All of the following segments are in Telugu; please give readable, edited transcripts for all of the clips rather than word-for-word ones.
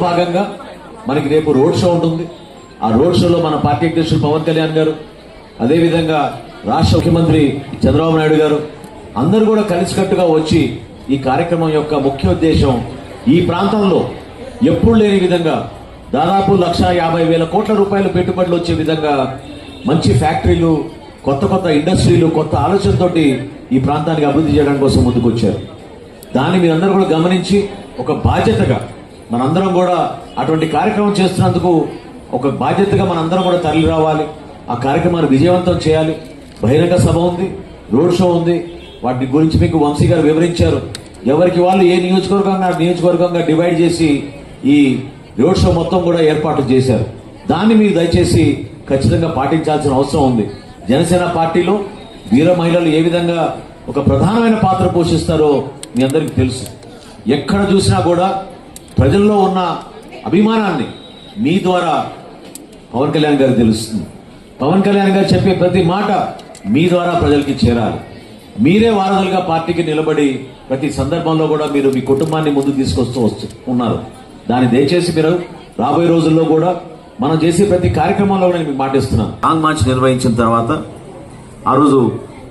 భాగంగా మనకి రేపు రోడ్ షో ఉంటుంది. ఆ రోడ్ షోలో మన పార్టీ అధ్యక్షులు పవన్ కళ్యాణ్ గారు, అదేవిధంగా రాష్ట్ర ముఖ్యమంత్రి చంద్రబాబు నాయుడు గారు అందరూ కూడా కలిసికట్టుగా వచ్చి ఈ కార్యక్రమం యొక్క ముఖ్య ఉద్దేశం ఈ ప్రాంతంలో ఎప్పుడు లేని విధంగా దాదాపు 1,50,000 కోట్ల రూపాయల పెట్టుబడులు వచ్చే విధంగా మంచి ఫ్యాక్టరీలు, కొత్త కొత్త ఇండస్ట్రీలు, కొత్త ఆలోచనతోటి ఈ ప్రాంతానికి అభివృద్ధి చేయడం కోసం ముందుకొచ్చారు. దాన్ని మీరందరూ కూడా గమనించి ఒక బాధ్యతగా మనందరం కూడా అటువంటి కార్యక్రమం చేస్తున్నందుకు ఒక బాధ్యతగా మనందరం కూడా తరలి రావాలి. ఆ కార్యక్రమాన్ని విజయవంతం చేయాలి. బహిరంగ సభ ఉంది, రోడ్ షో ఉంది. వాటి గురించి మీకు వంశీ గారు వివరించారు. ఎవరికి వాళ్ళు ఏ నియోజకవర్గంగా డివైడ్ చేసి ఈ రోడ్ షో మొత్తం కూడా ఏర్పాటు చేశారు. దాన్ని మీరు దయచేసి ఖచ్చితంగా పాటించాల్సిన అవసరం ఉంది. జనసేన పార్టీలో వీర మహిళలు ఏ విధంగా ఒక ప్రధానమైన పాత్ర పోషిస్తారో మీ అందరికీ తెలుసు. ఎక్కడ చూసినా కూడా ప్రజల్లో ఉన్న అభిమానాన్ని మీ ద్వారా పవన్ కళ్యాణ్ గారు తెలుస్తుంది. పవన్ కళ్యాణ్ గారు చెప్పే ప్రతి మాట మీ ద్వారా ప్రజలకి చేరాలి. మీరే వారధులుగా పార్టీకి నిలబడి ప్రతి సందర్భంలో కూడా మీరు మీ కుటుంబాన్ని ముందుకు తీసుకొస్తూ ఉన్నారు. దాన్ని దయచేసి మీరు రాబోయే రోజుల్లో కూడా మనం చేసే ప్రతి కార్యక్రమంలో కూడా నేను మీకు మాటిస్తున్నాను. లాంగ్ మార్చ్ నిర్వహించిన తర్వాత ఆ రోజు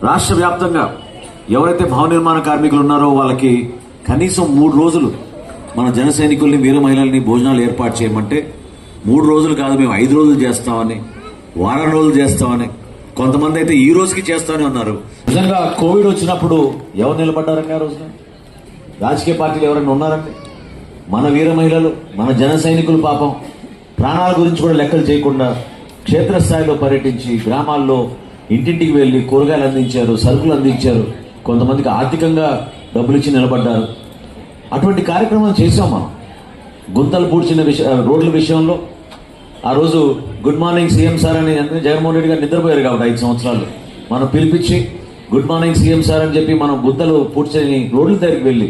రాష్ట్ర వ్యాప్తంగా ఎవరైతే భవన నిర్మాణ కార్మికులు ఉన్నారో వాళ్ళకి కనీసం 3 రోజులు మన జన సైనికుల్ని, వీర మహిళల్ని భోజనాలు ఏర్పాటు చేయమంటే 3 రోజులు కాదు, మేము 5 రోజులు చేస్తామని, వారం రోజులు చేస్తామని, కొంతమంది అయితే ఈ రోజుకి చేస్తామని ఉన్నారు. నిజంగా కోవిడ్ వచ్చినప్పుడు ఎవరు నిలబడ్డారండి? ఆ రోజున రాజకీయ పార్టీలు ఎవరైనా ఉన్నారండి? మన వీర మహిళలు, మన జన సైనికులు పాపం ప్రాణాల గురించి కూడా లెక్కలు చేయకుండా క్షేత్రస్థాయిలో పర్యటించి గ్రామాల్లో ఇంటింటికి వెళ్లి కూరగాయలు అందించారు, సరుకులు అందించారు. కొంతమందికి ఆర్థికంగా డబ్బులు ఇచ్చి నిలబడ్డారు. అటువంటి కార్యక్రమం చేశాం మనం. గుంతలు పూడ్చిన రోడ్ల విషయంలో ఆ రోజు గుడ్ మార్నింగ్ సీఎం సార్ అని జగన్మోహన్ రెడ్డి గారు నిద్రపోయారు కాబట్టి 5 సంవత్సరాలు మనం పిలిపించి గుడ్ మార్నింగ్ సీఎం సార్ అని చెప్పి మనం గుంతలు పూడ్చని రోడ్ల దగ్గరికి వెళ్ళి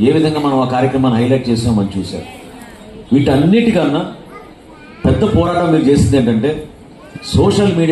ఏ విధంగా మనం ఆ కార్యక్రమాన్ని హైలైట్ చేసామని చూశారు. వీటన్నిటికన్నా పెద్ద పోరాటం మీరు చేసింది ఏంటంటే సోషల్ మీడియా